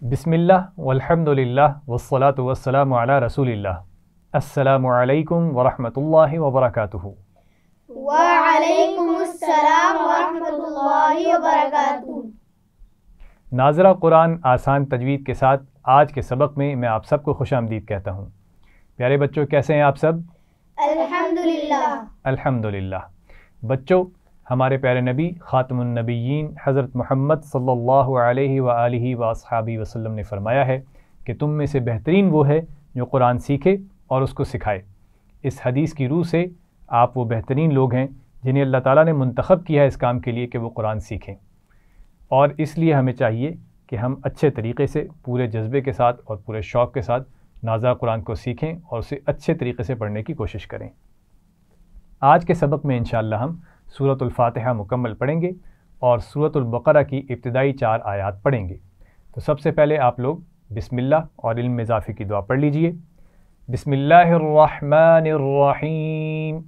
بسم اللہ والحمدللہ والصلاة والسلام علی رسول اللہ۔ السلام علیکم ورحمۃ اللہ وبرکاتہ۔ وعلیکم السلام ورحمۃ اللہ وبرکاتہ۔ ناظرہ قرآن آسان تجوید کے ساتھ آج کے سبق میں میں آپ سب کو خوش آمدید کہتا ہوں۔ پیارے بچوں، کیسے ہیں آپ سب؟ الحمدللہ۔ الحمدللہ۔ بچوں، ہمارے پیارے نبی خاتم النبیین حضرت محمد صلی اللہ علیہ وآلہ وصحبہ وسلم نے فرمایا ہے کہ تم میں سے بہترین وہ ہے جو قرآن سیکھے اور اس کو سکھائے۔ اس حدیث کی روح سے آپ وہ بہترین لوگ ہیں جنہیں اللہ تعالیٰ نے منتخب کیا ہے اس کام کے لیے کہ وہ قرآن سیکھیں، اور اس لیے ہمیں چاہیے کہ ہم اچھے طریقے سے، پورے جذبے کے ساتھ اور پورے شوق کے ساتھ ناظرہ قرآن کو سیکھیں اور اسے اچھے طریقے سے پڑھنے کی کوشش کریں۔ آج کے سبق میں انشاءاللہ ہم سورۃ الفاتحہ مکمل پڑھیں گے اور سورۃ البقرہ کی ابتدائی 4 آیات پڑھیں گے۔ تو سب سے پہلے آپ لوگ بسم اللہ اور علم اضافی کی دعا پڑھ لیجئے۔ بسم اللہ الرحمن الرحیم۔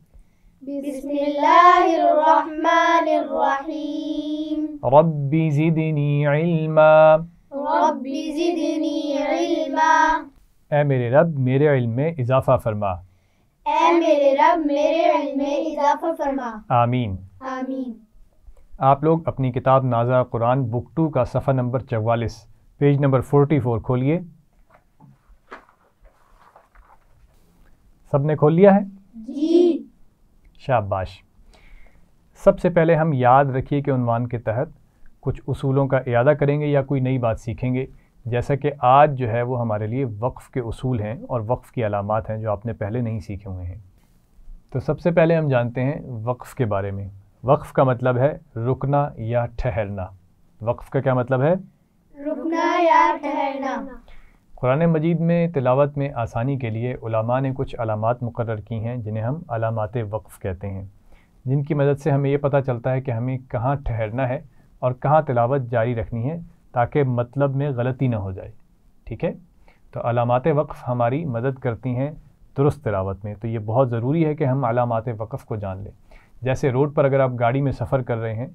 بسم اللہ الرحمن الرحیم۔ رب زدنی علما۔ رب زدنی علما۔ اے میرے رب، میرے علم میں اضافہ فرما۔ اے میرے رب، میرے علم میں اضافہ فرما۔ آمین۔ آمین۔ آپ لوگ اپنی کتاب ناظرہ قرآن بک 2 کا صفحہ نمبر 44 پیج نمبر 44 کھولیے۔ سب نے کھول لیا ہے؟ جی۔ شاباش۔ سب سے پہلے ہم یاد رکھیے کہ عنوان کے تحت کچھ اصولوں کا اعادہ کریں گے یا کوئی نئی بات سیکھیں گے، جیسا کہ آج جو ہے وہ ہمارے لیے وقف کے اصول ہیں اور وقف کی علامات ہیں جو آپ نے پہلے نہیں سیکھے ہوئے ہیں۔ تو سب سے پہلے ہم جانتے ہیں وقف کے بارے میں۔ وقف کا مطلب ہے رکنا یا ٹھہرنا۔ وقف کا کیا مطلب ہے؟ رکنا یا ٹھہرنا۔ قرآن مجید میں تلاوت میں آسانی کے لیے علماء نے کچھ علامات مقرر کی ہیں جنہیں ہم علامات وقف کہتے ہیں، جن کی مدد سے ہمیں یہ پتہ چلتا ہے کہ ہمیں کہاں ٹھہرنا ہے اور کہاں تلاوت جاری رکھنی ہے تاکہ مطلب میں غلطی نہ ہو جائے۔ ٹھیک ہے؟ تو علامات وقف ہماری مدد کرتی ہیں درست تلاوت میں، تو یہ بہت ضروری ہے کہ ہم علامات وقف کو جان لیں۔ جیسے روڈ پر اگر آپ گاڑی میں سفر کر رہے ہیں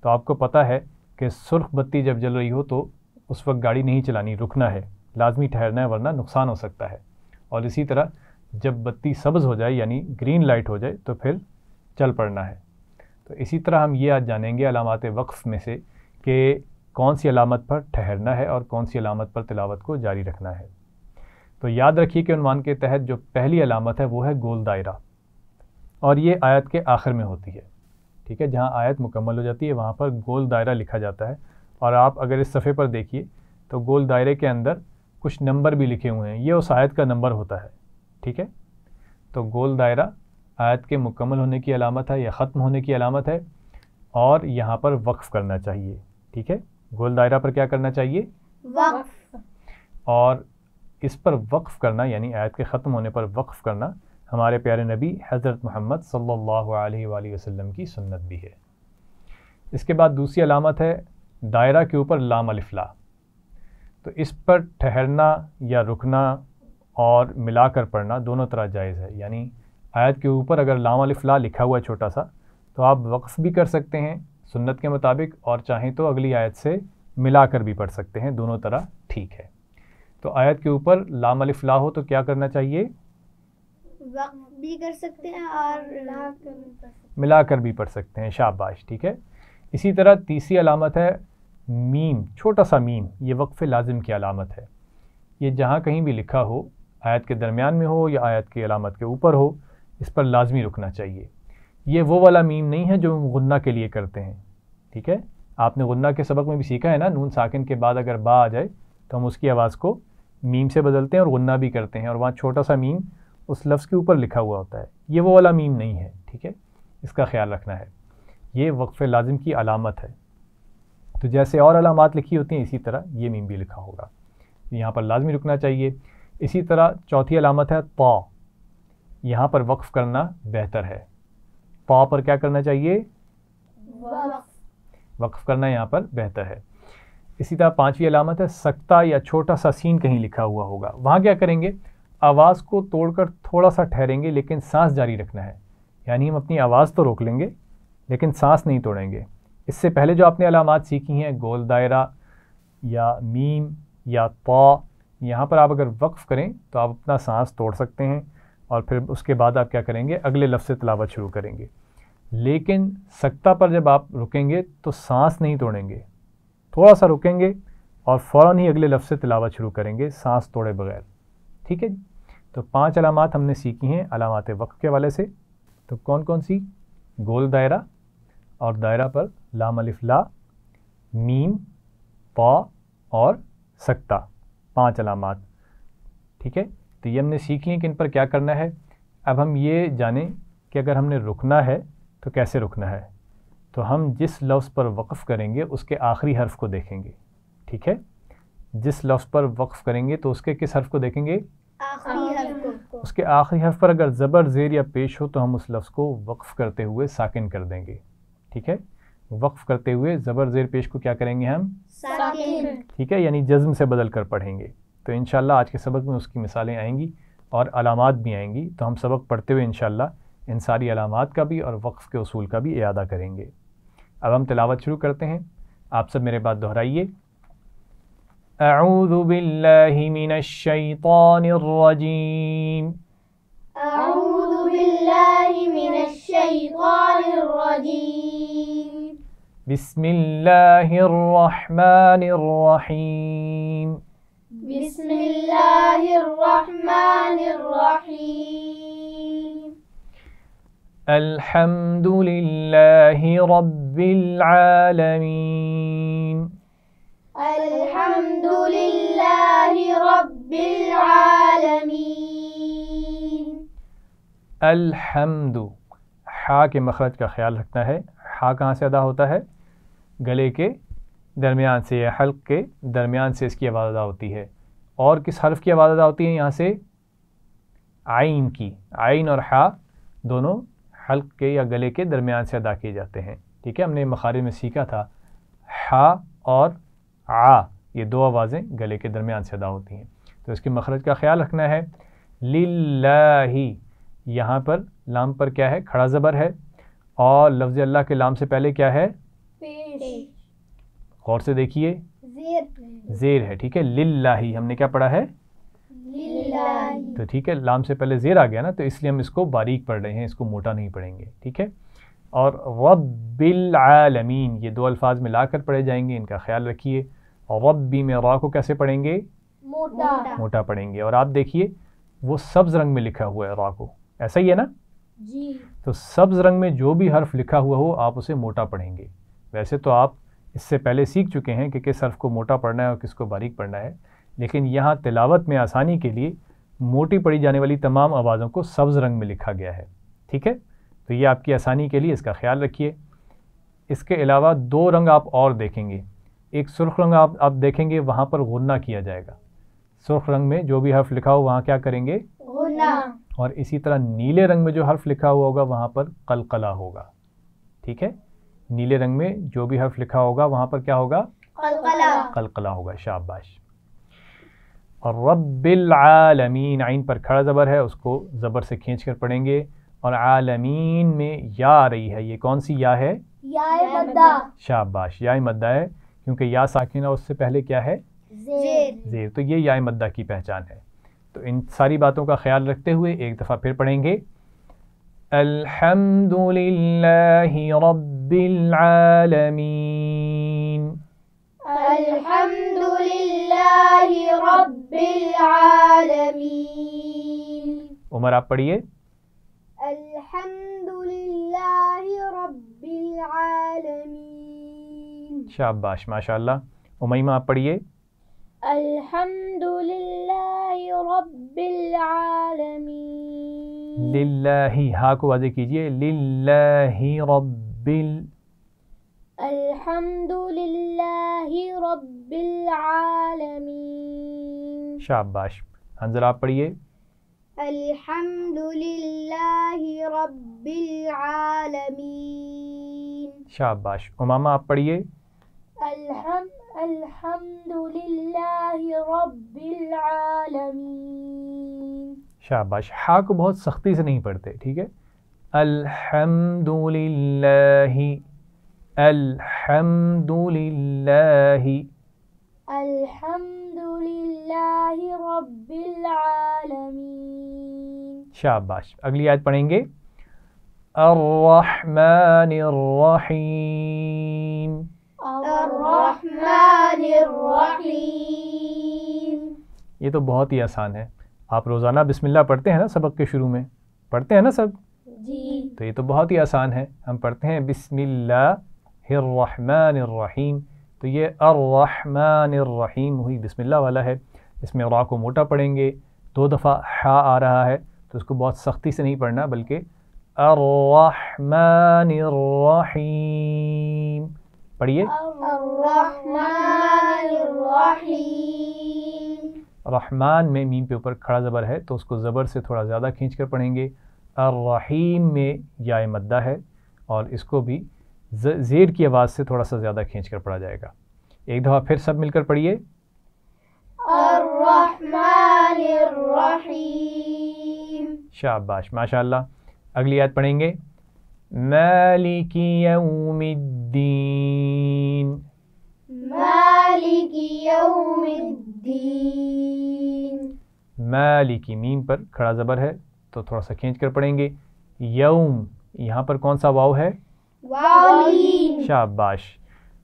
تو آپ کو پتہ ہے کہ سرخ بتی جب جل رہی ہو تو اس وقت گاڑی نہیں چلانی، رکنا ہے، لازمی ٹھہرنا ہے ورنہ نقصان ہو سکتا ہے۔ اور اسی طرح جب بتی سبز ہو جائے یعنی گرین لائٹ ہو جائے تو پھر چل پڑنا ہے۔ تو اسی طرح ہم یہ آج جانیں گے علامات وقف میں سے کہ کون سی علامت پر ٹھہرنا ہے اور کون سی علامت پر تلاوت کو جاری رکھنا ہے۔ تو یاد رکھیے کہ عنوان کے تحت جو پہلی علامت ہے وہ ہے گول دائرہ، اور یہ آیت کے آخر میں ہوتی ہے۔ ٹھیک ہے؟ جہاں آیت مکمل ہو جاتی ہے وہاں پر گول دائرہ لکھا جاتا ہے، اور آپ اگر اس صفحے پر دیکھیے تو گول دائرے کے اندر کچھ نمبر بھی لکھے ہوئے ہیں، یہ اس آیت کا نمبر ہوتا ہے۔ ٹھیک ہے؟ تو گول دائرہ آیت کے مکمل ہونے کی علامت ہے یا ختم ہونے کی علامت ہے، اور یہاں پر وقف کرنا چاہیے۔ ٹھیک ہے؟ گول دائرہ پر کیا کرنا چاہیے؟ وقف۔ اور اس پر وقف کرنا یعنی آیت کے ختم ہونے پر وقف کرنا ہمارے پیارے نبی حضرت محمد صلی اللہ علیہ وآلہ وسلم کی سنت بھی ہے۔ اس کے بعد دوسری علامت ہے دائرہ کے اوپر لام الف لا۔ تو اس پر ٹھہرنا یا رکنا اور ملا کر پڑھنا دونوں طرح جائز ہے، یعنی آیت کے اوپر اگر لام الف لا لکھا ہوا ہے چھوٹا سا تو آپ وقف بھی کر سکتے ہیں سنت کے مطابق، اور چاہیں تو اگلی آیت سے ملا کر بھی پڑھ سکتے ہیں، دونوں طرح ٹھیک ہے۔ تو آیت کے اوپر لام الف لا ہو تو کیا کرنا چاہیے؟ وقف بھی کر سکتے ہیں اور ملا کر بھی پڑھ سکتے ہیں۔ شاباش، ٹھیک ہے۔ اسی طرح تیسری علامت ہے میم، چھوٹا سا میم، یہ وقف لازم کی علامت ہے۔ یہ جہاں کہیں بھی لکھا ہو، آیت کے درمیان میں ہو یا آیت کی علامت کے اوپر ہو، اس پر لازمی رکنا چاہیے۔ یہ وہ والا میم نہیں ہے جو غنہ کے لیے کرتے ہیں۔ ٹھیک ہے؟ آپ نے غنہ کے سبق میں بھی سیکھا ہے نا، نون ساکن کے بعد اگر با آ جائے تو ہم اس کی آواز کو میم سے بدلتے ہیں اور غنہ بھی کرتے ہیں، اور وہاں چھوٹا سا میم اس لفظ کے اوپر لکھا ہوا ہوتا ہے، یہ وہ والا میم نہیں ہے۔ ٹھیک ہے؟ اس کا خیال رکھنا ہے، یہ وقف لازم کی علامت ہے۔ تو جیسے اور علامات لکھی ہوتی ہیں اسی طرح یہ میم بھی لکھا ہوگا، یہاں پر لازمی رکنا چاہیے۔ اسی طرح چوتھی علامت ہے طا، یہاں پر وقف کرنا بہتر ہے۔ طا پر کیا کرنا چاہیے؟ وقف کرنا یہاں پر بہتر ہے۔ اسی طرح پانچویں علامت ہے سکتہ یا چھوٹا سا سین کہیں لکھا ہوا ہوگا، وہاں کیا کریں گے؟ آواز کو توڑ کر تھوڑا سا ٹھہریں گے لیکن سانس جاری رکھنا ہے، یعنی ہم اپنی آواز تو روک لیں گے لیکن سانس نہیں توڑیں گے۔ اس سے پہلے جو آپ نے علامات سیکھی ہیں گول دائرہ یا میم یا طا، یہاں پر آپ اگر وقف کریں تو آپ اپنا سانس توڑ سکتے ہیں اور پھر اس کے بعد آپ کیا کریں گے، اگلے لفظ سے تلاوت شروع کریں گے. لیکن سکتہ پر جب آپ رکیں گے تو سانس نہیں توڑیں گے، تھوڑا سا رکیں گے اور فوراً ہی اگلے لفظ سے تلاوت شروع کریں گے سانس توڑے بغیر. ٹھیک ہے جی. تو 5 علامات ہم نے سیکھی ہیں علامات وقف کے حوالے سے. تو کون کون سی؟ گول دائرہ، اور دائرہ پر لام الف لا، میم، طا اور سکتہ، 5 علامات. ٹھیک ہے. تو یہ ہم نے سیکھی ہیں کہ ان پر کیا کرنا ہے. اب ہم یہ جانیں کہ اگر ہم نے رکنا ہے تو کیسے رکنا ہے. تو ہم جس لفظ پر وقف کریں گے اس کے آخری حرف کو دیکھیں گے. ٹھیک ہے. جس لفظ پر وقف کریں گے تو اس کے کس حرف کو دیکھیں گے؟ آخری حرف کو. اس کے آخری حرف پر اگر زبر، زیر یا پیش ہو تو ہم اس لفظ کو وقف کرتے ہوئے ساکن کر دیں گے. ٹھیک ہے. وقف کرتے ہوئے زبر، زیر، پیش کو کیا کریں گے ہم؟ ساکن. ٹھیک ہے، یعنی جزم سے بدل کر پڑھیں گے. تو انشاءاللہ آج کے سبق میں اس کی مثالیں آئیں گی اور علامات بھی آئیں گی. تو ہم سبق پڑھتے ہوئے انشاءاللہ ان ساری علامات کا بھی اور وقف کے اصول کا بھی اعادہ کریں گے. اب ہم تلاوت شروع کرتے ہیں. آپ سب میرے بات دہرائیے. اعوذ باللہ من الشیطان الرجیم. اعوذ باللہ من الشیطان الرجیم. بسم اللہ الرحمن الرحیم. بسم اللہ الرحمن الرحیم. الحمد للہ رب العالمین. الحمد للہ رب العالمین. الحمد، حا کے مخرج کا خیال رکھنا ہے. حا کہاں سے ادا ہوتا ہے؟ گلے کے درمیان سے یا حلق کے درمیان سے اس کی آواز ادا ہوتی ہے. اور کس حرف کی آواز ادا ہوتی ہے یہاں سے؟ عین کی. عین اور حا دونوں حلق کے یا گلے کے درمیان سے ادا کیے جاتے ہیں. ٹھیک ہے. ہم نے مخارج میں سیکھا تھا حا اور آ، یہ دو آوازیں گلے کے درمیان سے ادا ہوتی ہیں. تو اس کے مخرج کا خیال رکھنا ہے. للہ، یہاں پر لام پر کیا ہے؟ کھڑا زبر ہے. اور لفظ اللہ کے لام سے پہلے کیا ہے؟ پیش. غور سے دیکھیے، زیر. زیر ہے. ٹھیک ہے. للہ ہم نے کیا پڑھا ہے؟ للہ. تو ٹھیک ہے، لام سے پہلے زیر آ گیا نا، تو اس لیے ہم اس کو باریک پڑھ رہے ہیں، اس کو موٹا نہیں پڑھیں گے. ٹھیک ہے. اور رب العالمین، یہ دو الفاظ ملا کر پڑھے جائیں گے، ان کا خیال رکھیے. اور ربی میں را کو کیسے پڑھیں گے؟ موٹا. موٹا پڑھیں گے. اور آپ دیکھیے وہ سبز رنگ میں لکھا ہوا ہے را کو، ایسا ہی ہے نا؟ جی. تو سبز رنگ میں جو بھی حرف لکھا ہوا ہو آپ اسے موٹا پڑھیں گے. ویسے تو آپ اس سے پہلے سیکھ چکے ہیں کہ کس حرف کو موٹا پڑھنا ہے اور کس کو باریک پڑھنا ہے، لیکن یہاں تلاوت میں آسانی کے لیے موٹی پڑھی جانے والی تمام آوازوں کو سبز رنگ میں لکھا گیا ہے. ٹھیک ہے. تو یہ آپ کی آسانی کے لیے اس کا خیال رکھیے. اس کے علاوہ 2 رنگ آپ اور دیکھیں گے. ایک سرخ رنگ آپ دیکھیں گے، وہاں پر غنہ کیا جائے گا. سرخ رنگ میں جو بھی حرف لکھا ہو وہاں کیا کریں گے؟ غنہ. اور اسی طرح نیلے رنگ میں جو حرف لکھا ہوا ہوگا وہاں پر قلقلہ ہوگا. ٹھیک ہے. نیلے رنگ میں جو بھی حرف لکھا ہوگا وہاں پر کیا ہوگا؟ قلقلہ. قلقلہ ہوگا. شاباش. اور رب العالمین، عین پر کھڑا زبر ہے، اس کو زبر سے کھینچ کر پڑھیں گے. اور عالمین میں یا آ رہی ہے، یہ کون سی یا ہے؟ یا مدہ. شاباش. یا مدہ ہے کیونکہ یا ساکنہ اس سے پہلے کیا ہے؟ زیر. زیر. تو یہ یا مدہ کی پہچان ہے. تو ان ساری باتوں کا خیال رکھتے ہوئے ایک دفعہ پھر پڑھیں گے. الحمد للہ رب العالمین. الحمد للہ رب العالمین. عمر آپ پڑھیے. الحمد للہ رب العالمین. شاباش، ماشاء اللہ. امیمہ آپ پڑھیے. الحمد للہ رب العالمین. للہ، ہا کو واضح کیجئے. للہ رب الحمد للہ رب العالمین. شاباش. حنظلہ آپ پڑھیے. الحمد للہ رب العالمین. شاباش. امامہ آپ پڑھیے. الحمد للہ رب العالمین. شاباش. ہا کو بہت سختی سے نہیں پڑھتے. ٹھیک ہے. الحمد للہ، الحمد للہ. الحمد للہ رب العالمین. شاباش. اگلی آیت پڑھیں گے الرحمن الرحیم. الرحمن الرحیم. یہ تو بہت ہی آسان ہے. آپ روزانہ بسم اللہ پڑھتے ہیں نا سبق کے شروع میں؟ پڑھتے ہیں نا سب؟ جی. تو یہ تو بہت ہی آسان ہے. ہم پڑھتے ہیں بسم اللہ الرحمن الرحیم. تو یہ الرحمن الرحیم ہوئی بسم اللہ والا ہے. اس میں را کو موٹا پڑھیں گے. 2 دفعہ ہا آ رہا ہے تو اس کو بہت سختی سے نہیں پڑھنا بلکہ الرحمن الرحیم پڑھیے. الرحمن الرحیم. رحمان میں میم پہ اوپر کھڑا زبر ہے تو اس کو زبر سے تھوڑا زیادہ کھینچ کر پڑھیں گے. الرحیم میں یا مدہ ہے اور اس کو بھی زیر کی آواز سے تھوڑا سا زیادہ کھینچ کر پڑھا جائے گا. ایک دفعہ پھر سب مل کر پڑھیے الرحمن الرحیم. شاباش ماشاء اللہ. اگلی آیت پڑھیں گے مالک یوم الدین. مالک یوم الدین. مالکی میم پر کھڑا زبر ہے تو تھوڑا سا کھینچ کر پڑھیں گے. یوم یہاں پر کون سا واو ہے؟ واولین. شاباش.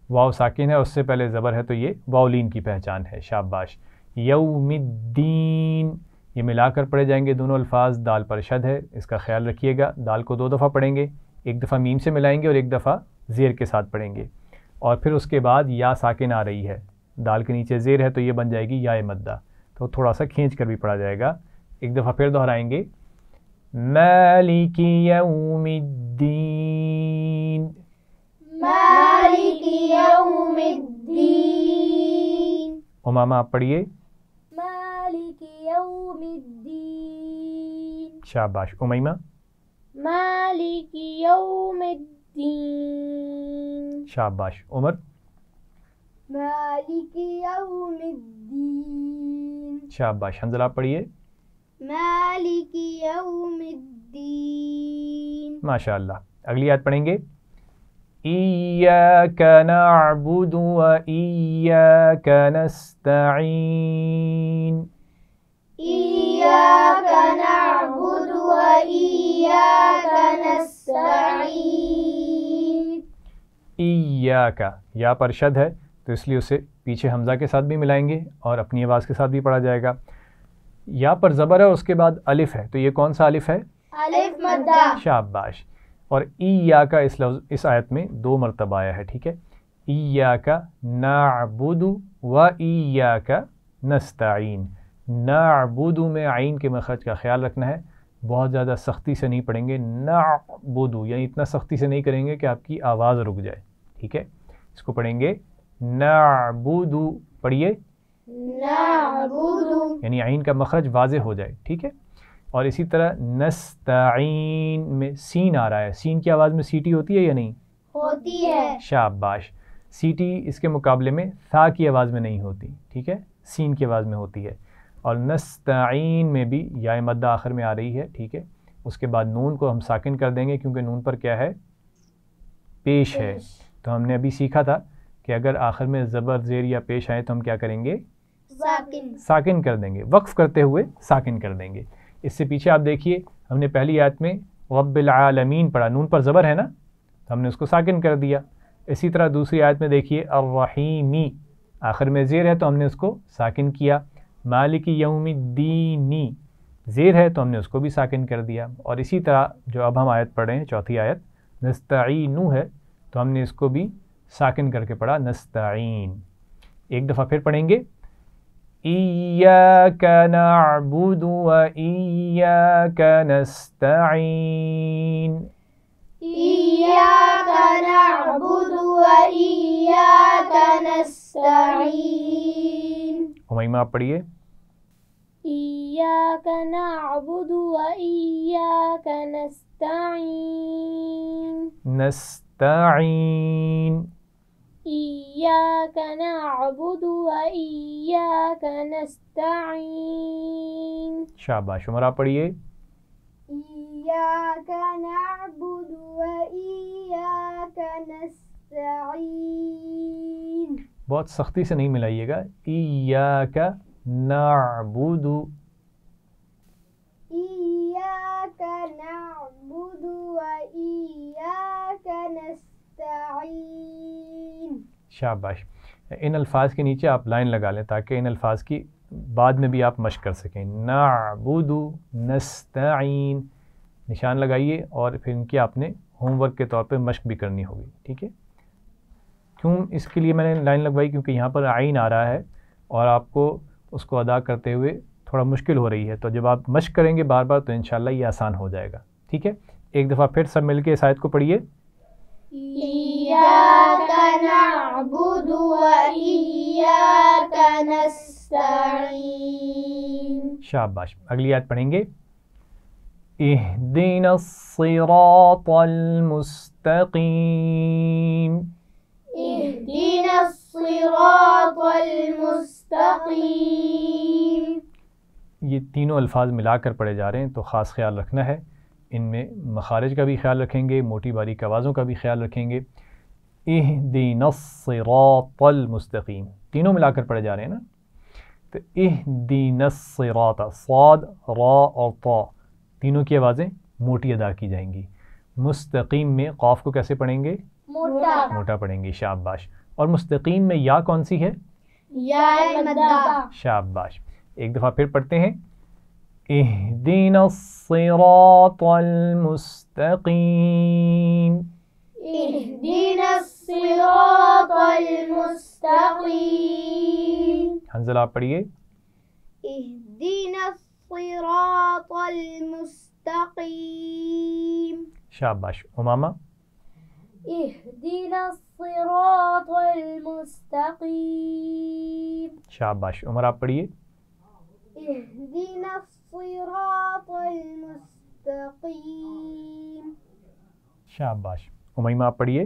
واو ساکن ہے اس سے پہلے زبر ہے تو یہ واولین کی پہچان ہے. شاباش. یوم الدین یہ ملا کر پڑھے جائیں گے دونوں الفاظ. دال پر شد ہے اس کا خیال رکھیے گا. دال کو 2 دفعہ پڑھیں گے. ایک دفعہ میم سے ملائیں گے اور ایک دفعہ زیر کے ساتھ پڑھیں گے. اور پھر اس کے بعد یا ساکن آ رہی ہے. دال کے نیچے زیر ہے تو یہ بن جائے گی یا مدہ. تو تھوڑا سا کھینچ کر بھی پڑھا جائے گا. ایک دفعہ پھر دہرائیں گے مالک یوم الدین. مالک یوم الدین. امامہ آپ پڑھیے. مالک یوم الدین. شاباش. امیمہ. مالک یوم الدین. شاباش. عمر. مالک یوم الدین. شاباش. حنظلہ آپ پڑھیے. مالک یوم الدین. ماشاء اللہ. اگلی آیت پڑھیں گے ایاک نعبد و ایاک نستعین. ایاک نعبد و ایاک نستعین. ایاک یا پر شد ہے تو اس لیے اسے پیچھے حمزہ کے ساتھ بھی ملائیں گے اور اپنی آواز کے ساتھ بھی پڑھا جائے گا. یا پر زبر ہے اور اس کے بعد الف ہے تو یہ کون سا الف ہے؟ الف مدہ. شاباش. اور ایاک اس لفظ اس آیت میں 2 مرتبہ آیا ہے. ٹھیک ہے. ایاک نعبد و ایاک نستعین. نعبد میں عین کے مخرج کا خیال رکھنا ہے. بہت زیادہ سختی سے نہیں پڑھیں گے. نعبد یعنی اتنا سختی سے نہیں کریں گے کہ آپ کی آواز رک جائے. ٹھیک ہے. اس کو پڑھیں گے نعبد. پڑھیے نعبد. یعنی عین کا مخرج واضح ہو جائے. ٹھیک ہے. اور اسی طرح نستعین میں سین آ رہا ہے. سین کی آواز میں سیٹی ہوتی ہے یا نہیں؟ ہوتی ہے. شاباش. سیٹی اس کے مقابلے میں ثا کی آواز میں نہیں ہوتی. ٹھیک ہے. سین کی آواز میں ہوتی ہے. اور نستعین میں بھی یا مدہ آخر میں آ رہی ہے. ٹھیک ہے. اس کے بعد نون کو ہم ساکن کر دیں گے کیونکہ نون پر کیا ہے؟ پیش ہے. تو ہم نے ابھی سیکھا تھا کہ اگر آخر میں زبر زیر یا پیش آئے تو ہم کیا کریں گے؟ ساکن کر دیں گے. وقف کرتے ہوئے ساکن کر دیں گے. اس سے پیچھے آپ دیکھیے ہم نے پہلی آیت میں رب العالمین پڑھا. نون پر زبر ہے نا تو ہم نے اس کو ساکن کر دیا. اسی طرح دوسری آیت میں دیکھیے الرحیمی آخر میں زیر ہے تو ہم نے اس کو ساکن کیا. مالک یوم الدینی زیر ہے تو ہم نے اس کو بھی ساکن کر دیا. اور اسی طرح جو اب ہم آیت پڑھ رہے ہیں چوتھی آیت نستعینو ہے تو ہم نے اس کو بھی ساکن کر کے پڑھا نستعین. ایک دفعہ پھر پڑھیں گے ایاک نعبد و ایاک نستعین. ایاک نعبد و ایاک نستعین. امیمہ آپ پڑھیے. ایاک نعبد و ایاک نستعین. نستعین. ایاک نعبد و ایاک نستعین. شاباش. عمر آپ پڑھیے. ایاک نعبد و ایاک نستعین. بہت سختی سے نہیں ملائیے گا. ایاک نعبد، إياك نعبد وإياك نستعين. شاباش. ان الفاظ کے نیچے آپ لائن لگا لیں تاکہ ان الفاظ کی بعد میں بھی آپ مشق کر سکیں. نعبد نستعین نشان لگائیے اور پھر ان کی آپ نے ہوم ورک کے طور پہ مشق بھی کرنی ہوگی. ٹھیک ہے. کیوں اس کے لیے میں نے لائن لگوائی؟ کیونکہ یہاں پر عین آ رہا ہے اور آپ کو اس کو ادا کرتے ہوئے تھوڑا مشکل ہو رہی ہے. تو جب آپ مشق کریں گے بار بار تو انشاءاللہ یہ آسان ہو جائے گا. ٹھیک ہے. ایک دفعہ پھر سب مل کے اس آیت کو پڑھیے. إياك نعبد وإياك نستعين. شاباش. اگلی آیت پڑھیں گے. اہدنا الصراط المستقیم. اهدنا الصراط المستقيم. یہ تینوں الفاظ ملا کر پڑھے جا رہے ہیں تو خاص خیال رکھنا ہے. ان میں مخارج کا بھی خیال رکھیں گے، موٹی باریک آوازوں کا بھی خیال رکھیں گے. اہدنا الصراط المستقیم تینوں ملا کر پڑھے جا رہے ہیں نا. تو اہدنا الصراط، صاد را اور طا تینوں کی آوازیں موٹی ادا کی جائیں گی. مستقیم میں قاف کو کیسے پڑھیں گے؟ موٹا پڑھیں گے. شاباش. اور مستقیم میں یا کون سی ہے؟ یا مدہ. شاباش. ایک دفعہ پھر پڑھتے ہیں. اہدنا الصراط المستقیم. اهدنا الصراط المستقيم. حنزلہ آپ پڑھیے. اهدنا الصراط المستقيم. شاباش. امامہ. اهدنا الصراط المستقيم. شاباش. عمر آپ پڑھیے. اهدنا الصراط المستقيم. شاباش. امیمہ آپ پڑھیے.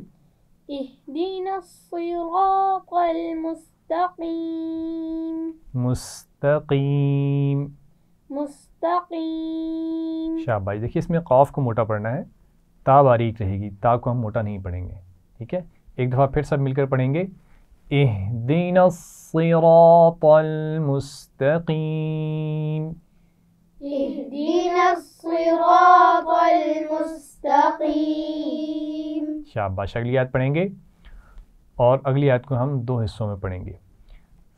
اهدنا الصراط المستقيم. مستقیم. مستقيم. شاباش. دیکھیے اس میں قاف کو موٹا پڑھنا ہے، تا باریک رہے گی، تا کو ہم موٹا نہیں پڑھیں گے. ٹھیک ہے. ایک دفعہ پھر سب مل کر پڑھیں گے. اہدنا الصراط المستقیم. اهدنا الصراط المستقيم. شاباش. اگلی آیت پڑھیں گے اور اگلی آیت کو ہم دو حصوں میں پڑھیں گے.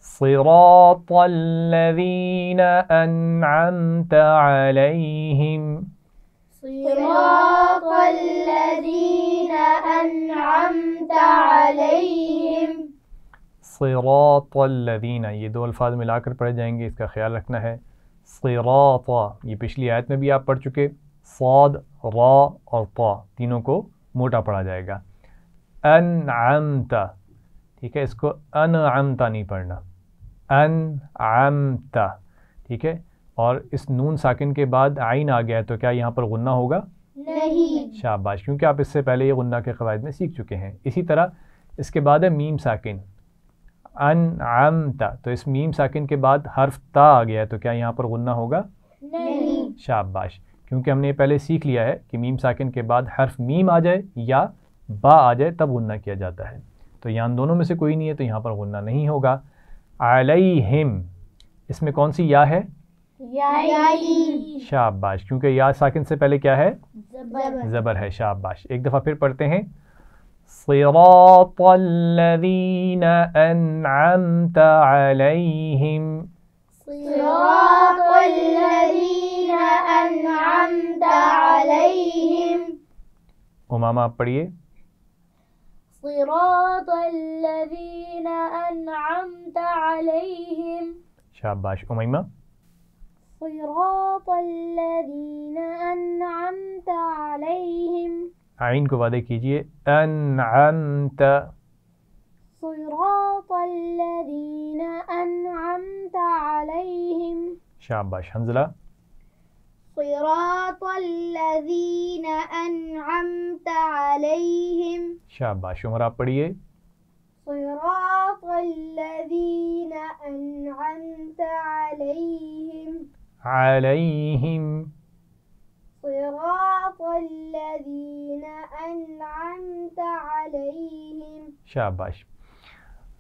صراط الذین انعمت علیہم. صراط الذين أنعمت عليهم. صراط الذین یہ دو الفاظ ملا کر پڑھے جائیں گے، اس کا خیال رکھنا ہے. صراط یہ پچھلی آیت میں بھی آپ پڑھ چکے. صاد را اور طا تینوں کو موٹا پڑھا جائے گا. انعمت، ٹھیک ہے، اس کو انعمت نہیں پڑھنا، انعمت. ٹھیک ہے. اور اس نون ساکن کے بعد عین آ گیا ہے تو کیا یہاں پر غنہ ہوگا؟ نہیں. شاباش. کیونکہ آپ اس سے پہلے یہ غنہ کے قواعد میں سیکھ چکے ہیں. اسی طرح اس کے بعد ہے میم ساکن، انعمت، تو اس میم ساکن کے بعد حرف تا آ گیا ہے تو کیا یہاں پر غنہ ہوگا؟ نہیں. شاباش. کیونکہ ہم نے پہلے سیکھ لیا ہے کہ میم ساکن کے بعد حرف میم آ جائے یا با آ جائے تب غنہ کیا جاتا ہے. تو یہاں دونوں میں سے کوئی نہیں ہے تو یہاں پر غنہ نہیں ہوگا. علیہم اس میں کون سی یا ہے؟ یائی. شاباش. کیونکہ یا ساکن سے پہلے کیا ہے؟ زبر. زبر ہے. شاباش. ایک دفعہ پھر پڑھتے ہیں. صراط الذین انعمت علیہم. صراط الذين أنعمت عليهم. امامہ آپ پڑھیے. صراط الذين أنعمت عليهم. شاباش. امیمہ. صراط الذين أنعمت عليهم. عین کو وعدے کیجئے. انعمت. صراط الذين أنعمت عليهم. شاباش. حنزلہ. صراط الذين أنعمت عليهم. شاباش. عمر آپ پڑھیے. صراط الذين أنعمت عليهم. علیہم. صراط الذين أنعمت عليهم. شاباش.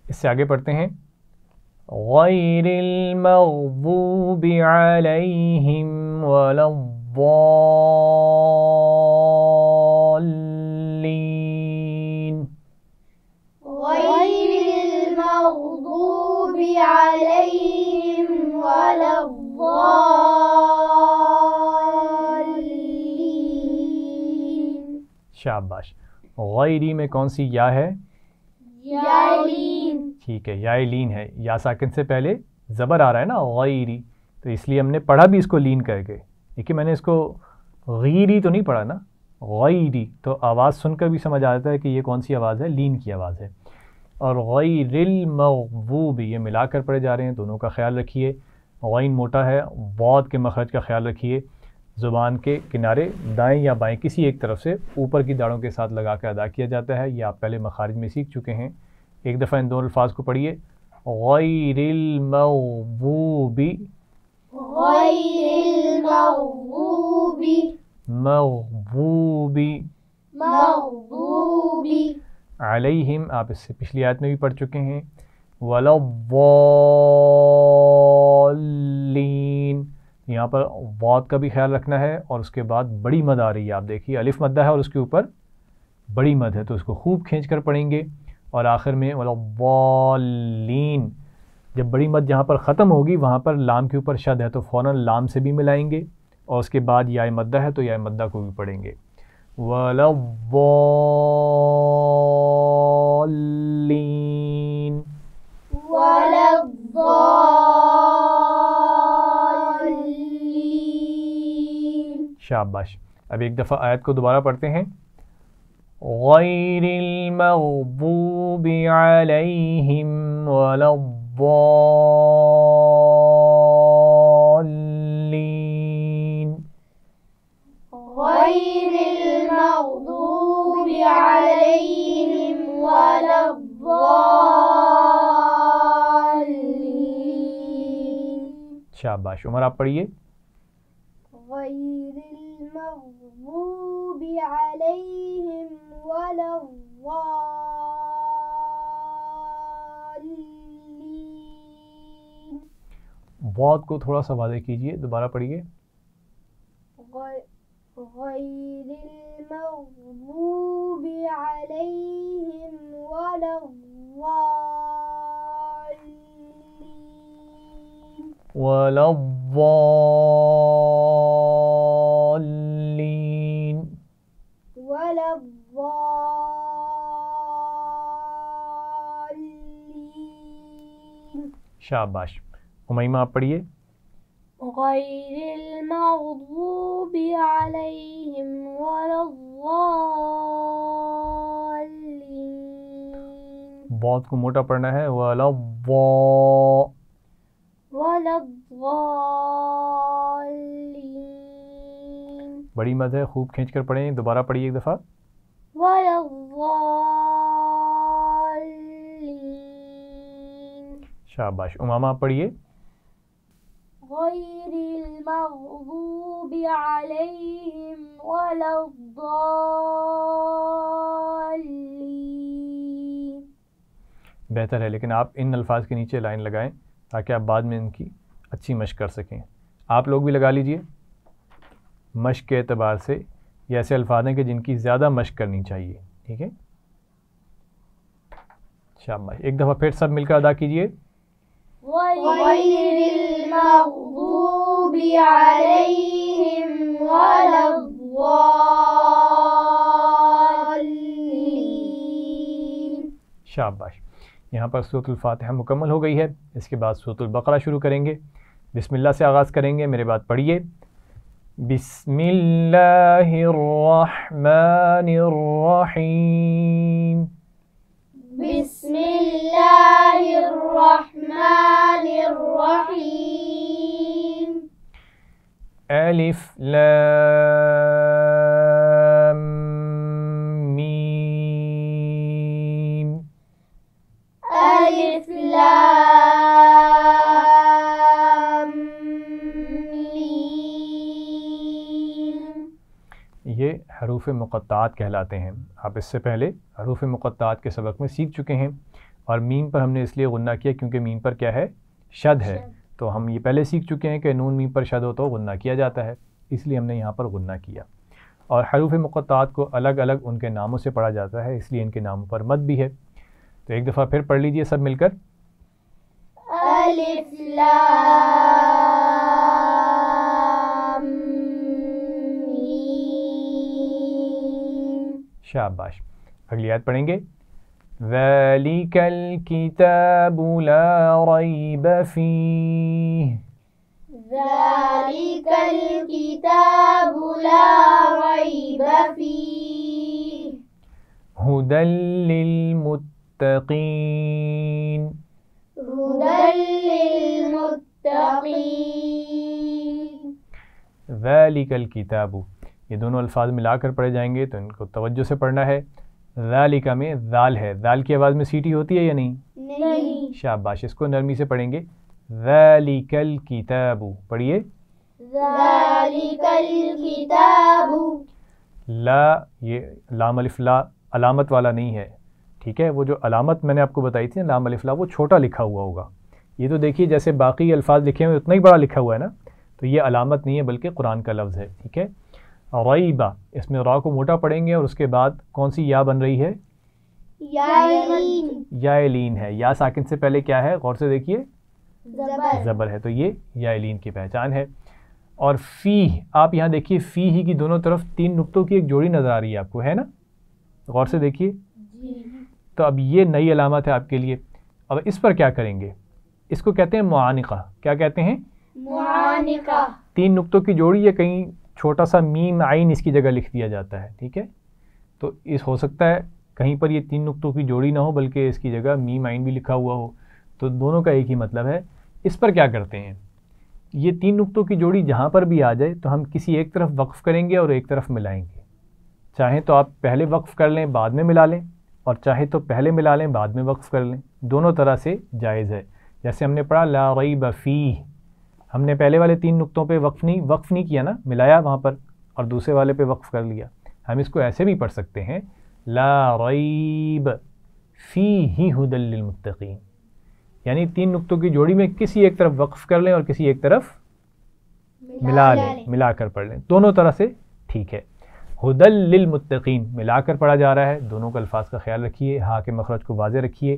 اس سے آگے پڑھتے ہیں غیر المغضوب علیہم ولا الضالین. غیر المغضوب علیہم ولا الضالین. شاباش. غیری میں کون سی یا ہے؟ یالین. ٹھیک ہے، یا لین ہے. یا ساکن سے پہلے زبر آ رہا ہے نا، غیری، تو اس لیے ہم نے پڑھا بھی اس کو لین کر کے. دیکھیے میں نے اس کو غیری تو نہیں پڑھا نا، غیری، تو آواز سن کر بھی سمجھ آتا ہے کہ یہ کون سی آواز ہے، لین کی آواز ہے. اور غیر المغضوب یہ ملا کر پڑھے جا رہے ہیں، دونوں کا خیال رکھیے. غین موٹا ہے، ضاد کے مخرج کا خیال رکھیے. زبان کے کنارے دائیں یا بائیں کسی ایک طرف سے اوپر کی داڑھوں کے ساتھ لگا کے ادا کیا جاتا ہے. یہ آپ پہلے مخارج میں سیکھ چکے ہیں. ایک دفعہ ان دونوں الفاظ کو پڑھیے. غیر المغضوب، غیر المغضوب، مغضوب، مغضوب، علیہم آپ اس سے پچھلی آیت میں بھی پڑھ چکے ہیں. ولا الضالین، یہاں پر ضاد کا بھی خیال رکھنا ہے اور اس کے بعد بڑی مد آ رہی ہے. آپ دیکھیے الف مدہ ہے اور اس کے اوپر بڑی مد ہے، تو اس کو خوب کھینچ کر پڑھیں گے. اور آخر میں ولا الضالین، جب بڑی مد جہاں پر ختم ہوگی وہاں پر لام کے اوپر شد ہے تو فوراً لام سے بھی ملائیں گے، اور اس کے بعد یا مدہ ہے تو یا مدہ کو بھی پڑھیں گے. ولا الضالین، ولا الضالین. شاباش. اب ایک دفعہ آیت کو دوبارہ پڑھتے ہیں. غیر المغضوب علیہم ولا الضالین. غیر المغضوب علیہم ولا الضالین. شاباش. عمر آپ پڑھیے. غیر المغضوب علیہم ولا الضالین. ضاد کو تھوڑا سا واضح کیجیے، دوبارہ پڑھیے. غیر المغضوب علیہم ولا الضالین. ولا الضالین. ولا الضالین. شاباش. امیمہ آپ پڑھیے. غیر المغضوب علیہم ولا الضالین. ضاد کو موٹا پڑھنا ہے. ولا ولا الضالین. بڑی مد ہے، خوب کھینچ کر پڑھیں. دوبارہ پڑھیے ایک دفعہ. ولا الضالین. شاباش. امامہ آپ پڑھیے. غیر المغضوب علیہم ولا الضالین. بہتر ہے، لیکن آپ ان الفاظ کے نیچے لائن لگائیں تاکہ آپ بعد میں ان کی اچھی مشق کر سکیں. آپ لوگ بھی لگا لیجئے. مشق کے اعتبار سے یہ ایسے الفاظ ہیں کہ جن کی زیادہ مشق کرنی چاہیے. ٹھیک ہے، شاباش. ایک دفعہ پھر سب مل کر ادا کیجئے. غیر المغضوب علیہم ولا الضالین. شاباش. یہاں پر سورۃ الفاتحہ مکمل ہو گئی ہے. اس کے بعد سورۃ البقرہ شروع کریں گے. بسم اللہ سے آغاز کریں گے. میرے بعد پڑھیے. بسم اللہ الرحمن الرحیم. بسم اللہ الرحمن الرحیم. الف لام میم. الف لام میم. یہ حروف مقطعات کہلاتے ہیں. آپ اس سے پہلے حروف مقطعات کے سبق میں سیکھ چکے ہیں. اور میم پر ہم نے اس لیے غنہ کیا کیونکہ میم پر کیا ہے؟ شد ہے. تو ہم یہ پہلے سیکھ چکے ہیں کہ نون میم پر شد ہو تو غنہ کیا جاتا ہے، اس لیے ہم نے یہاں پر غنہ کیا. اور حروف مقطعات کو الگ الگ ان کے ناموں سے پڑھا جاتا ہے، اس لیے ان کے ناموں پر مد بھی ہے. تو ایک دفعہ پھر پڑھ لیجئے سب مل کر. الف لام میم. شاباش. اگلی آیت پڑھیں گے. ذَلِكَ الْكِتَابُ لَا رَيْبَ فِيهِ. ذَلِكَ الْكِتَابُ لَا رَيْبَ فِيهِ هُدًى لِّلْمُتَّقِينَ. هُدًى لِّلْمُتَّقِينَ. ذَلِكَ الْكِتَابُ، یہ دونوں الفاظ ملا کر پڑھے جائیں گے تو ان کو توجہ سے پڑھنا ہے. ذَلِكَ میں ذال ہے، ذال کی آواز میں سیٹی ہوتی ہے یا نہیں؟ نہیں. شاباش، اس کو نرمی سے پڑھیں گے. ذَلِكَ الْكِتَابُ، پڑھیے. ذَلِكَ الْكِتَابُ. لا، یہ لام الف لا علامت والا نہیں ہے، ٹھیک ہے؟ وہ جو علامت میں نے آپ کو بتائی تھی نا لام الف لا، وہ چھوٹا لکھا ہوا ہوگا. یہ تو دیکھیے جیسے باقی الفاظ لکھے ہوئے اتنا ہی بڑا لکھا ہوا ہے نا، تو یہ علامت نہیں ہے بلکہ قرآن کا لفظ ہے، ٹھیک ہے؟ ریبہ، اس میں را کو موٹا پڑھیں گے اور اس کے بعد کون سی یا بن رہی ہے؟ یائلین. یائلین ہے. یا ساکن سے پہلے کیا ہے؟ غور سے دیکھیے، زبر. زبر ہے، تو یہ یائلین کی پہچان ہے. اور فی، آپ یہاں دیکھیے فی ہی کی دونوں طرف 3 نقطوں کی ایک جوڑی نظر آ رہی ہے آپ کو، ہے نا؟ غور سے دیکھیے. تو اب یہ نئی علامت ہے آپ کے لیے. اب اس پر کیا کریں گے؟ اس کو کہتے ہیں معانقہ. کیا کہتے ہیں؟ معانقہ. 3 نقطوں کی جوڑی، یا کہیں چھوٹا سا میم عین اس کی جگہ لکھ دیا جاتا ہے، ٹھیک ہے؟ تو اس ہو سکتا ہے کہیں پر یہ 3 نقطوں کی جوڑی نہ ہو بلکہ اس کی جگہ میم عین بھی لکھا ہوا ہو، تو دونوں کا ایک ہی مطلب ہے. اس پر کیا کرتے ہیں؟ یہ 3 نقطوں کی جوڑی جہاں پر بھی آ جائے تو ہم کسی ایک طرف وقف کریں گے اور ایک طرف ملائیں گے. چاہیں تو آپ پہلے وقف کر لیں بعد میں ملا لیں، اور چاہے تو پہلے ملا لیں بعد میں وقف کر لیں، دونوں طرح سے جائز ہے. جیسے ہم نے پڑھا لا ریب فیہ، ہم نے پہلے والے 3 نقطوں پہ وقف نہیں کیا نا، ملایا وہاں پر اور دوسرے والے پہ وقف کر لیا. ہم اس کو ایسے بھی پڑھ سکتے ہیں لا ریب فیہ ھدی للمتقین، یعنی 3 نقطوں کی جوڑی میں کسی ایک طرف وقف کر لیں اور کسی ایک طرف ملا لیں، ملا کر پڑھ لیں، دونوں طرح سے ٹھیک ہے. ھدی للمتقین ملا کر پڑھا جا رہا ہے. دونوں کے الفاظ کا خیال رکھیے، ہاں کے مخرج کو واضح رکھیے.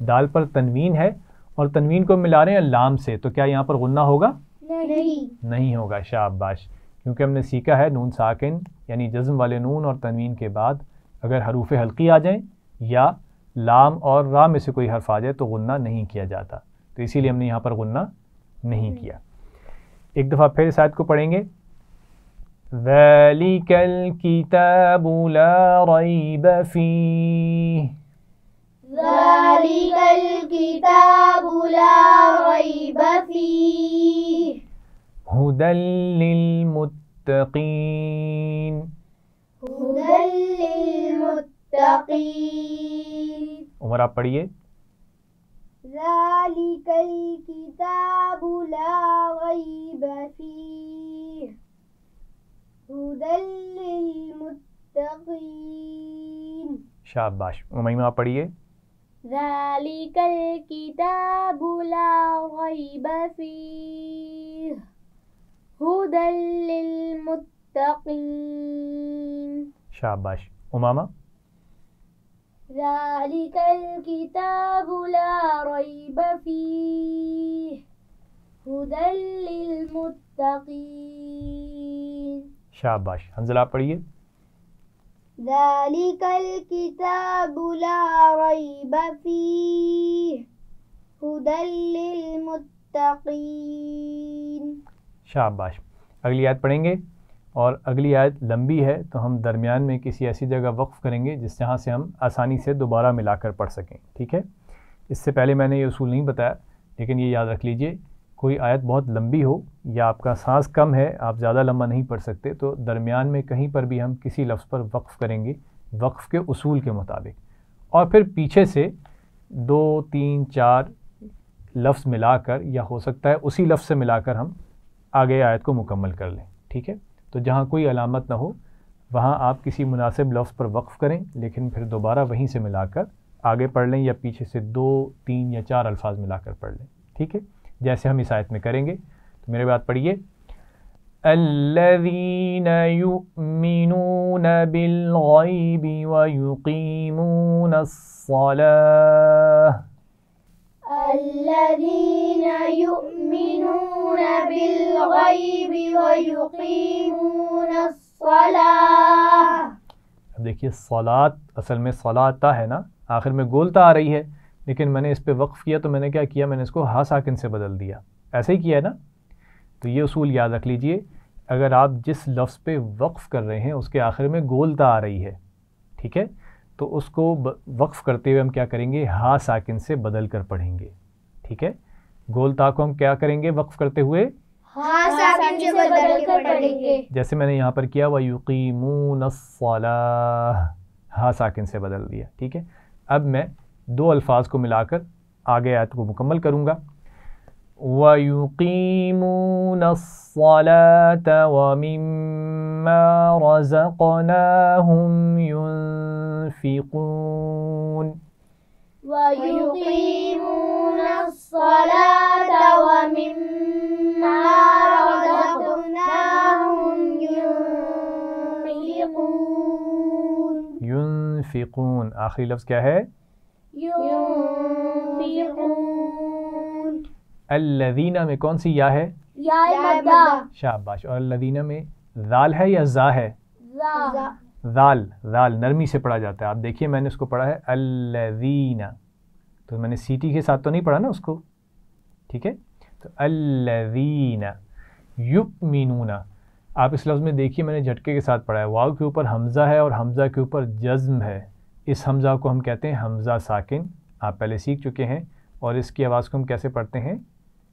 دال پر تنوین ہے اور تنوین کو ملا رہے ہیں لام سے، تو کیا یہاں پر غنہ ہوگا؟ نہیں ہوگا. شاباش. کیونکہ ہم نے سیکھا ہے نون ساکن یعنی جزم والے نون اور تنوین کے بعد اگر حروف حلقی آ جائیں یا لام اور را میں سے کوئی حرف آ جائے تو غنہ نہیں کیا جاتا، تو اسی لیے ہم نے یہاں پر غنہ نہیں کیا. ایک دفعہ پھر اس آیت کو پڑھیں گے. ذَلِكَ الْكِتَابُ لَا رَيْبَ فِيهِ. ذَلِكَ الْكِتَابُ لَا رَيْبَ فِيهِ ھدًى لِّلْمُتَّقِينَ. ھدًى لِّلْمُتَّقِينَ. عمر آپ پڑھیے. ذَلِكَ الْكِتَابُ لَا رَيْبَ فِيهِ ھدًى لِّلْمُتَّقِينَ. شاباش. امیمہ آپ پڑھیے. ذَلِكَ الْكِتَابُ لَا رَيْبَ فِيهِ ھدًى لِّلْمُتَّقِينَ. شاباش. امامہ. ذَلِكَ الْكِتَابُ لَا رَيْبَ فِيهِ ھدًى لِّلْمُتَّقِينَ. شاباش. حنزلہ آپ پڑھیے. ذَلِكَ الْكِتَابُ لَا رَيْبَ فِيهِ ھدًى لِّلْمُتَّقِينَ. شاباش. اگلی آیت پڑھیں گے، اور اگلی آیت لمبی ہے تو ہم درمیان میں کسی ایسی جگہ وقف کریں گے جس جہاں سے ہم آسانی سے دوبارہ ملا کر پڑھ سکیں، ٹھیک ہے؟ اس سے پہلے میں نے یہ اصول نہیں بتایا، لیکن یہ یاد رکھ لیجئے، کوئی آیت بہت لمبی ہو یا آپ کا سانس کم ہے، آپ زیادہ لمبا نہیں پڑھ سکتے، تو درمیان میں کہیں پر بھی ہم کسی لفظ پر وقف کریں گے وقف کے اصول کے مطابق، اور پھر پیچھے سے 2 3 4 لفظ ملا کر یا ہو سکتا ہے اسی لفظ سے ملا کر ہم آگے آیت کو مکمل کر لیں، ٹھیک ہے؟ تو جہاں کوئی علامت نہ ہو وہاں آپ کسی مناسب لفظ پر وقف کریں، لیکن پھر دوبارہ وہیں سے ملا کر آگے پڑھ لیں یا پیچھے سے 2 3 یا 4 الفاظ ملا کر پڑھ لیں، ٹھیک ہے، جیسے ہم اس آیت میں کریں گے. تو میرے بات پڑھیے. الذین یؤمنون بالغیب ویقیمون الصلاة. الذين يؤمنون بالغيب ويقيمون الصلاة. اب دیکھیے صلات اصل میں صلاتا ہے نا، آخر میں گولتا آ رہی ہے، لیکن میں نے اس پہ وقف کیا تو میں نے کیا کیا، میں نے اس کو ہا ساکن سے بدل دیا. ایسے ہی کیا ہے نا. تو یہ اصول یاد رکھ لیجئے، اگر آپ جس لفظ پہ وقف کر رہے ہیں اس کے آخر میں گولتا آ رہی ہے، ٹھیک ہے، تو اس کو وقف کرتے ہوئے ہم کیا کریں گے، ہا ساکن سے بدل کر پڑھیں گے، ٹھیک ہے. گولتا کو ہم کیا کریں گے وقف کرتے ہوئے، ہاں ساکن سے بدل کر پڑھیں گے. جیسے میں نے یہاں پر کیا وَيُقِيمُونَ الصَّلَاةَ، ہا ساکن سے بدل دیا، ٹھیک ہے. اب میں 2 الفاظ کو ملا کر آگے آیت کو مکمل کروں گا. وَيُقِيمُونَ الصَّلَاةَ وَمِمَّا رَزَقْنَاهُمْ يُنْفِقُونَ. ويقيمون الصلاة ومما رزقناهم ينفقون. ينفقون آخری لفظ کیا ہے، ينفقون. الذین میں کون سی یا ہے، یا مدہ. شاباش. اور الذین میں ذال ہے یا زا ہے، ذا. ذال، ذال نرمی سے پڑھا جاتا ہے. آپ دیکھیے میں نے اس کو پڑھا ہے الذین، تو میں نے سیٹی کے ساتھ تو نہیں پڑھا نا اس کو، ٹھیک ہے. تو الذین یؤمنون، آپ اس لفظ میں دیکھیے میں نے جھٹکے کے ساتھ پڑھا ہے، واو کے اوپر حمزہ ہے اور حمزہ کے اوپر جزم ہے. اس حمزہ کو ہم کہتے ہیں حمزہ ساکن، آپ پہلے سیکھ چکے ہیں. اور اس کی آواز کو ہم کیسے پڑھتے ہیں،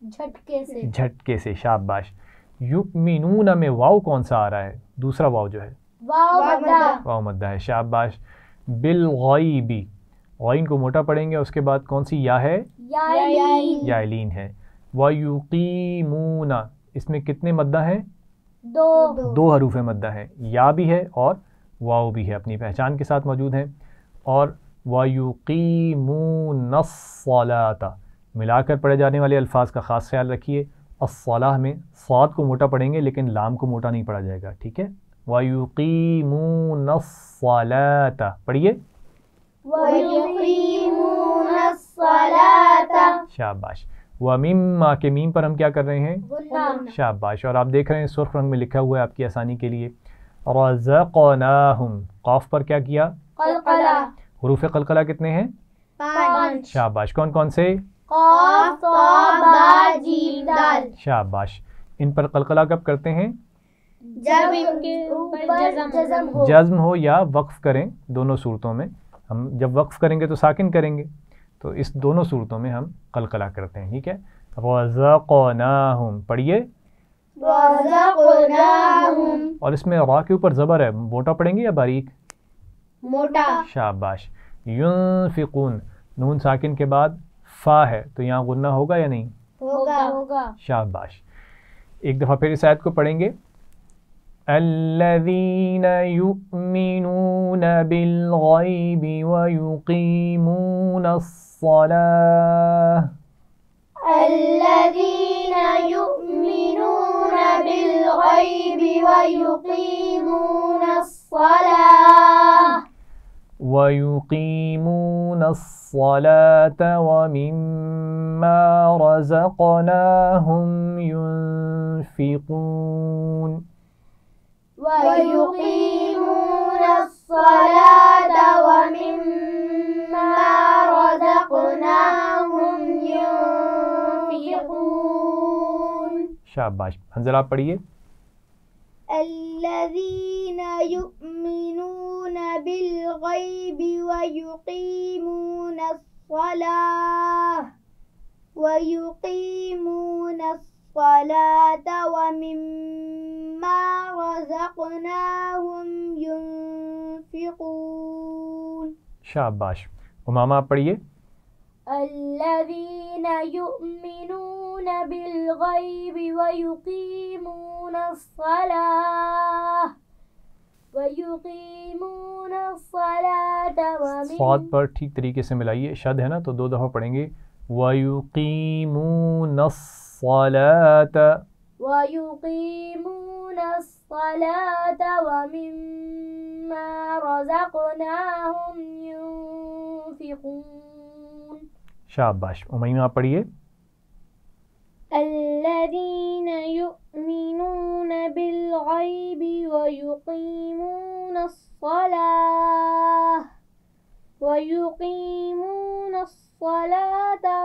جھٹکے سے. جھٹکے سے. شاباش. یؤمنون میں واو کون سا آ رہا ہے، دوسرا واو جو ہے، واو مدہ. واو مدہ ہے. شاباش. بالغیب، غین کو موٹا پڑھیں گے، اس کے بعد کون سی یا ہے، یا لین ہے. وَيُقِيمُونَ، اس میں کتنے مدہ ہیں، 2 حروف مدہ ہیں، یا بھی ہے اور واو بھی ہے، اپنی پہچان کے ساتھ موجود ہیں. اور وَيُقِيمُونَ الصَّلَاةَ ملا کر پڑھے جانے والے الفاظ کا خاص خیال رکھیے. الصلاح میں صاد کو موٹا پڑھیں گے لیکن لام کو موٹا نہیں پڑھا جائے گا، ٹھیک ہے. وَيُقِيمُونَ الصَّلَاةَ پڑھیے. وَيُقِيمُونَ الصَّلَاةَ. شاباش. وَمِمَّا کے میم پر ہم کیا کر رہے ہیں، غنہ. شاباش. اور آپ دیکھ رہے ہیں سرخ رنگ میں لکھا ہوا ہے آپ کی آسانی کے لیے. رَزَقْنَاهُمْ، قاف پر کیا کیا، قلقلہ. حروف قلقلہ کتنے ہیں، 5. شاباش. کون کون سے، قاف طا با جیم دال. شاباش. ان پر قلقلہ کب کرتے ہیں، جب ان کے اوپر جزم ہو. جزم ہو یا وقف کریں، دونوں صورتوں میں. ہم جب وقف کریں گے تو ساکن کریں گے، تو اس دونوں صورتوں میں ہم قلقلہ کرتے ہیں، ٹھیک ہے. رَزَقْنَاهُمْ پڑھیے. رَزَقْنَاهُمْ. اور اس میں را کے اوپر زبر ہے، موٹا پڑھیں گے یا باریک، موٹا. شاباش. ينفقون، نون ساکن کے بعد فا ہے تو یہاں غنہ ہوگا یا نہیں، ہوگا. شاباش. ایک دفعہ پھر اس آیت کو پڑھیں گے. الذین یؤمنون بالغیب ویقیمون الصلاة. الذين يؤمنون بالغيب ويقيمون الصلاة. وَيُقِيمُونَ الصَّلَاةَ وَمِمَّا رَزَقْنَاهُمْ يُنْفِقُونَ. ويقيمون الصلاة ومما رزقناهم ينفقون. شاباش. حنزل آپ پڑھیے. الذين يؤمنون بالغيب ويقيمون الصلاة ومما رزقناهم ينفقون. شاباش. امامہ آپ پڑھیے. الذين يؤمنون بالغيب ويقيمون الصلاة وَيُقِيمُونَ الصَّلَاةَ صاد پر ٹھیک طریقے سے ملائیے، شد ہے نا تو 2 دفعہ پڑھیں گے وَيُقِيمُونَ الصَّلَاةَ وَيُقِيمُونَ الصَّلَاةَ وَمِمَّا رَزَقْنَاهُمْ يُنْفِقُونَ. شاباش. امیمہ آپ پڑھیے. الذين يؤمنون بالغيب ويقيمون الصلاة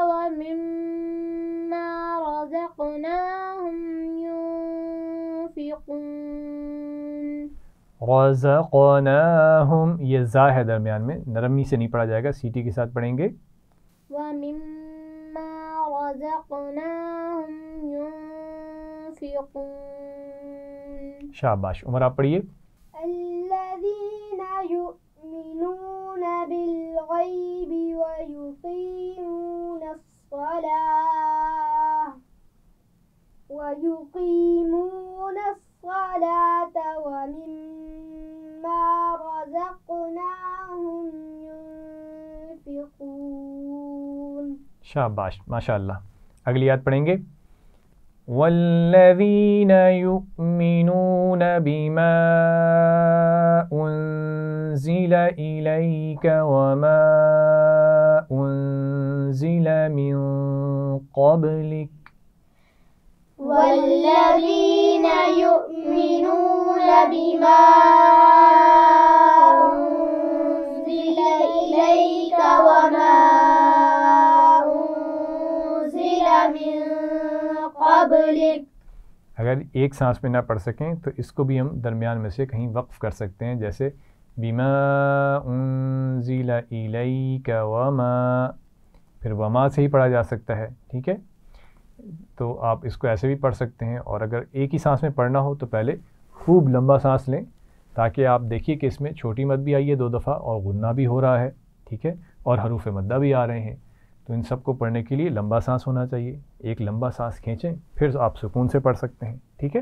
ومما رزقناهم ينفقون. رزقناہم، یہ زا ہے درمیان میں، نرمی سے نہیں پڑھا جائے گا، سیٹی کے ساتھ پڑھیں گے. وَمِمَّا رَزَقْنَاهُمْ يُنْفِقُونَ. شاباش. عمر آپ پڑھیے. الَّذِينَ يُؤْمِنُونَ بِالْغَيْبِ وَيُقِيمُونَ الصَّلَاةَ وَمِمَّا رَزَقْنَاهُمْ يُنْفِقُونَ. شاباش ماشاء اللہ. اگلی آیت پڑھیں گے. والذین یؤمنون بما انزل الیک وما انزل من قبلک. والذین یؤمنون بما انزل الیک وما اگر ایک سانس میں نہ پڑھ سکیں تو اس کو بھی ہم درمیان میں سے کہیں وقف کر سکتے ہیں، جیسے بما انزل الیک وما، پھر وما سے ہی پڑھا جا سکتا ہے. ٹھیک ہے، تو آپ اس کو ایسے بھی پڑھ سکتے ہیں. اور اگر ایک ہی سانس میں پڑھنا ہو تو پہلے خوب لمبا سانس لیں، تاکہ آپ دیکھیے کہ اس میں چھوٹی مد بھی آئی ہے 2 دفعہ اور غنہ بھی ہو رہا ہے. ٹھیک ہے، اور حروف مدہ بھی آ رہے ہیں. تو ان سب کو پڑھنے کے لیے لمبا سانس ہونا چاہیے. ایک لمبا سانس کھینچیں، پھر آپ سکون سے پڑھ سکتے ہیں. ٹھیک ہے،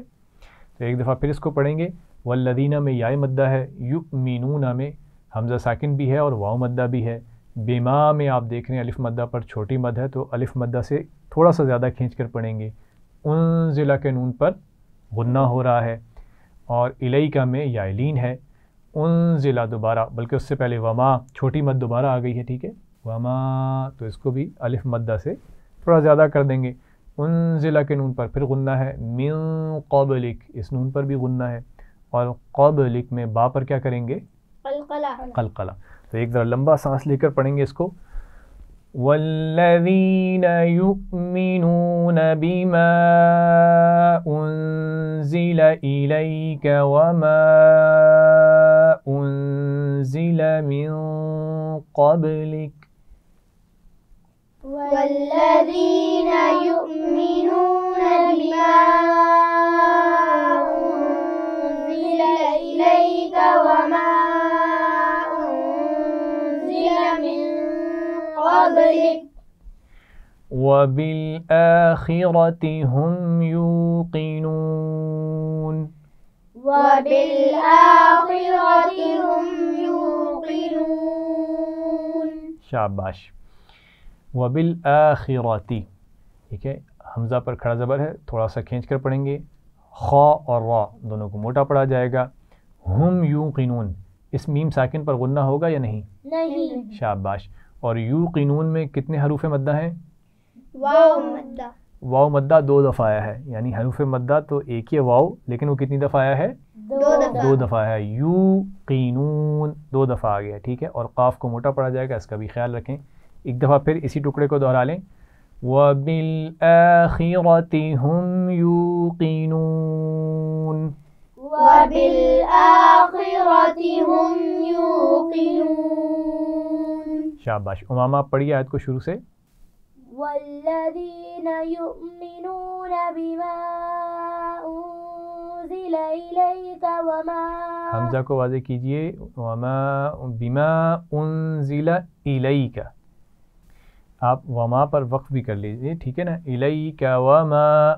تو ایک دفعہ پھر اس کو پڑھیں گے. والذین میں یا مدہ ہے، یؤمنون میں حمزہ ساکن بھی ہے اور واو مدہ بھی ہے. بما میں آپ دیکھ رہے ہیں الف مدہ پر چھوٹی مد ہے، تو الف مدہ سے تھوڑا سا زیادہ کھینچ کر پڑھیں گے. انزلہ کے نون پر غنہ ہو رہا ہے، اور الیکا میں یائلین ہے. انزلہ دوبارہ، بلکہ اس سے پہلے وما چھوٹی مد دوبارہ آ گئی ہے. ٹھیک ہے، وما، تو اس کو بھی الف مدہ سے تھوڑا زیادہ کر دیں گے. انزلہ کے نون پر پھر غنہ ہے. من قبلک، اس نون پر بھی غنہ ہے. اور قبلک میں با پر کیا کریں گے؟ قلقلہ. تو ایک ذرا لمبا سانس لے کر پڑھیں گے اس کو. والذین یؤمنون بما انزل الیک وما انزل من قبلک. والذین یؤمنون بما انزل الیک وما انزل من قبلک وبالآخرة هم يوقنون. وبالآخرة هم يوقنون. شاباش. وبالآخرة، ٹھیک ہے، حمزہ پر کھڑا زبر ہے، تھوڑا سا کھینچ کر پڑھیں گے. خا اور را دونوں کو موٹا پڑھا جائے گا. ہم یوقنون، اس میم ساکن پر غنہ ہوگا یا نہیں؟ نہیں. شاباش. اور یوقنون میں کتنے حروف مدہ ہیں؟ واو مدہ. واو مدہ 2 دفعہ آیا ہے، یعنی حروف مدہ تو ایک ہی ہے واو، لیکن وہ کتنی دفعہ آیا ہے؟ 2 دفعہ ہے. یوقنون 2 دفعہ آ گیا. ٹھیک ہے، اور قاف کو موٹا پڑھا جائے گا، اس کا بھی خیال رکھیں. ایک دفعہ پھر اسی ٹکڑے کو دہرا لیں. وَبِالْآخِرَةِ هُمْ يُوقِنُونَ. وَبِالْآخِرَةِ هُمْ يُوقِنُونَ. شاباش. امامہ پڑھیے آیت کو شروع سے. والذین یؤمنون بما انزل الیک وما، حمزہ کو واضح کیجئے. وما بما انزل الیک، آپ وما پر وقف بھی کر لیجئے. ٹھیک ہے نا، الیک وما،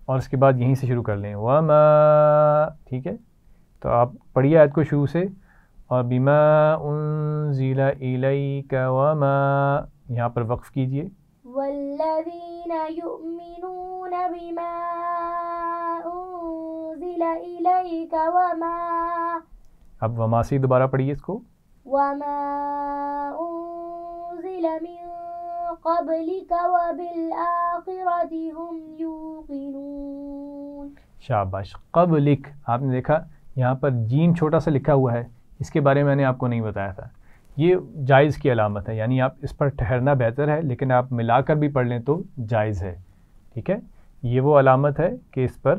اور اس کے بعد یہیں سے شروع کر لیں وما. ٹھیک ہے، تو آپ پڑھیے آیت کو شروع سے، اور بما انزل الیک وما، یہاں پر وقف کیجئے. والذین یؤمنون بما انزل الیک وما، اب وما سے دوبارہ پڑھیے اس کو. وما انزل من قبلک وبالآخرۃ هم یوقنون. شاباش. قبلک، آپ نے دیکھا یہاں پر جیم چھوٹا سا لکھا ہوا ہے، اس کے بارے میں نے آپ کو نہیں بتایا تھا. یہ جائز کی علامت ہے، یعنی آپ اس پر ٹھہرنا بہتر ہے، لیکن آپ ملا کر بھی پڑھ لیں تو جائز ہے. ٹھیک ہے، یہ وہ علامت ہے کہ اس پر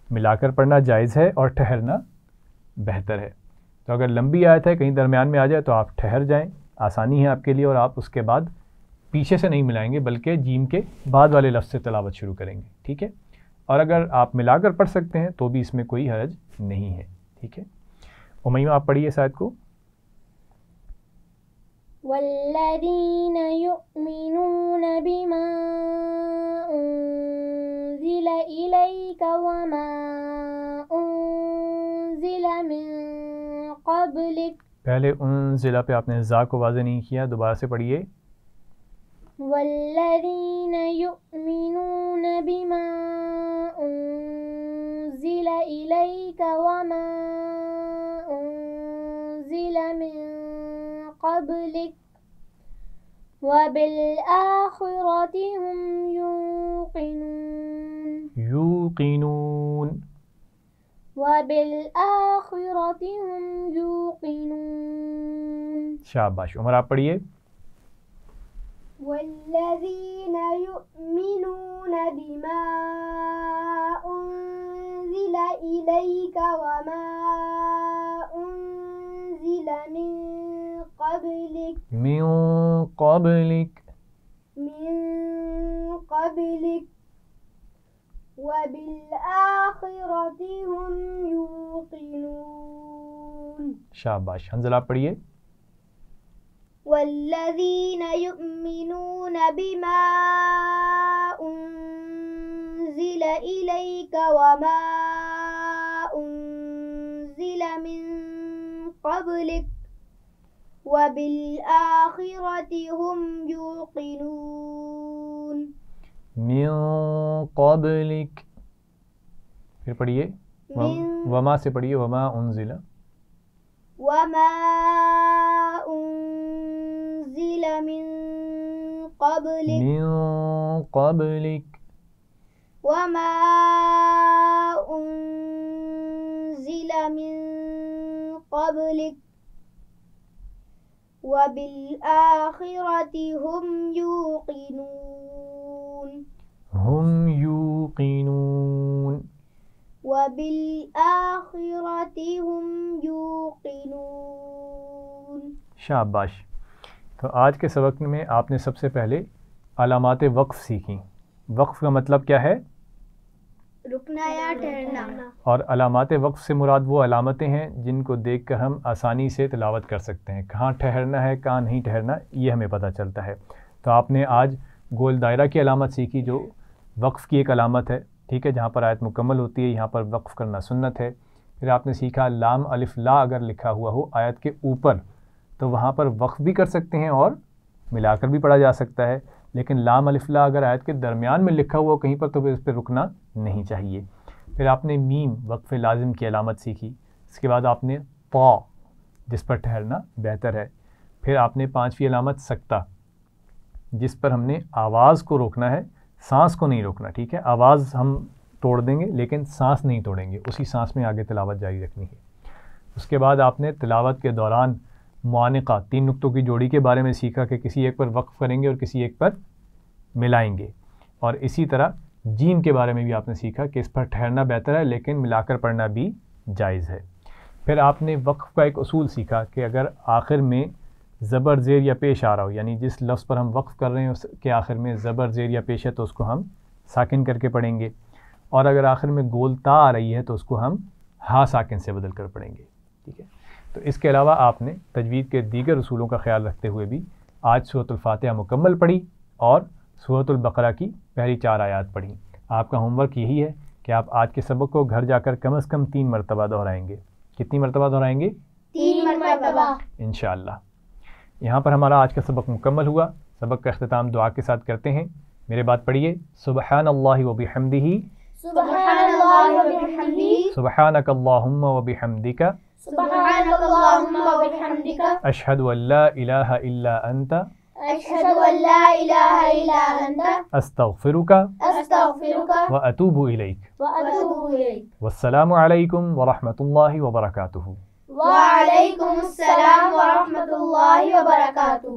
ملا کر پڑھنا جائز ہے اور ٹھہرنا بہتر ہے. تو اگر لمبی آیت ہے کہیں درمیان میں آ جائے تو آپ ٹھہر جائیں، آسانی ہے آپ کے لیے، اور آپ اس کے بعد پیچھے سے نہیں ملائیں گے بلکہ جیم کے بعد والے لفظ سے تلاوت شروع کریں گے. ٹھیک ہے، اور اگر آپ ملا کر پڑھ سکتے ہیں تو بھی اس میں کوئی حرج نہیں ہے. ٹھیک ہے، امیمہ آپ پڑھیے اس آیت کو. والذین یؤمنون بما انزل الیک وما انزل من قبلک. پہلے انزلہ پہ آپ نے زا کو واضح نہیں کیا، دوبارہ سے پڑھیے. والذین یؤمنون بما انزل الیک وما انزل من قبلک وبالآخرۃ هم یوقنون. یوقنون. وبالآخرۃ هم یوقنون. شاباش. عمر آپ پڑھیے. والذین یؤمنون بما انزل الیک وما انزل من قبلک وبالآخرۃ هم یوقنون. شاباش. حنزلہ آپ پڑھیے. والذین یؤمنون بما انزل الیک وما انزل من قبلک وبالآخرۃ هم یوقنون. من قبلک. پھر پڑھیے وما سے پڑھیے. وما انزل. وما انزل من قبلک. من قبلک. وما انزل من قبلک وبالآخرۃ هم یوقنون. هم یوقنون. وبالآخرۃ هم یوقنون. شاباش. تو آج کے سبق میں آپ نے سب سے پہلے علامات وقف سیکھیں. وقف کا مطلب کیا ہے؟ رکنا یا ٹھہرنا. اور علامات وقف سے مراد وہ علامتیں ہیں جن کو دیکھ کر ہم آسانی سے تلاوت کر سکتے ہیں. کہاں ٹھہرنا ہے کہاں نہیں ٹھہرنا یہ ہمیں پتہ چلتا ہے. تو آپ نے آج گول دائرہ کی علامت سیکھی جو وقف کی ایک علامت ہے. ٹھیک ہے، جہاں پر آیت مکمل ہوتی ہے یہاں پر وقف کرنا سنت ہے. پھر آپ نے سیکھا لام الف لا اگر لکھا ہوا ہو آیت کے اوپر تو وہاں پر وقف بھی کر سکتے ہیں اور ملا کر بھی پڑھا جا سکتا ہے، لیکن لام الف لا اگر آیت کے درمیان میں لکھا ہوا ہو کہیں پر تو پھر اس پہ رکنا نہیں چاہیے. پھر آپ نے میم وقف لازم کی علامت سیکھی. اس کے بعد آپ نے طا جس پر ٹھہرنا بہتر ہے. پھر آپ نے پانچویں علامت سکتہ جس پر ہم نے آواز کو روکنا ہے، سانس کو نہیں روکنا. ٹھیک ہے، آواز ہم توڑ دیں گے لیکن سانس نہیں توڑیں گے، اسی سانس میں آگے تلاوت جاری رکھنی ہے. اس کے بعد آپ نے تلاوت کے دوران معانقہ 3 نقطوں کی جوڑی کے بارے میں سیکھا کہ کسی ایک پر وقف کریں گے اور کسی ایک پر ملائیں گے. اور اسی طرح جیم کے بارے میں بھی آپ نے سیکھا کہ اس پر ٹھہرنا بہتر ہے لیکن ملا کر پڑھنا بھی جائز ہے. پھر آپ نے وقف کا ایک اصول سیکھا کہ اگر آخر میں زبر زیر یا پیش آ رہا ہو، یعنی جس لفظ پر ہم وقف کر رہے ہیں اس کے آخر میں زبر زیر یا پیش ہے تو اس کو ہم ساکن کر کے پڑھیں گے، اور اگر آخر میں گول تا آ رہی ہے تو اس کو ہم ہا ساکن سے بدل کر پڑھیں گے. ٹھیک ہے، تو اس کے علاوہ آپ نے تجوید کے دیگر اصولوں کا خیال رکھتے ہوئے بھی آج سورۃ الفاتحہ مکمل پڑھی اور سورۃ البقرہ کی پہلی 4 آیات پڑھیں. آپ کا ہوم ورک یہی ہے کہ آپ آج کے سبق کو گھر جا کر کم از کم 3 مرتبہ دہرائیں گے. کتنی مرتبہ دہرائیں گے؟ 3 مرتبہ انشاءاللہ۔ یہاں پر ہمارا آج کا سبق مکمل ہوا۔ سبق کا اختتام دعا کے ساتھ کرتے ہیں۔ میرے بات پڑھیے، سبحان اللہ و بحمدہ، سبحان اللہ و بحمدہ، سبحانک اللہم و بحمدک، سبحانک اللہم و بحمدک، اشہد ان لا الہ الا انت، اشہد ان لا الہ الا انت، استغفرک استغفرک و اتوب الیک۔ واتوب الیک۔ والسلام علیکم ورحمۃ اللہ وبرکاتہ۔ وعلیکم السلام ورحمۃ اللہ وبرکاتہ۔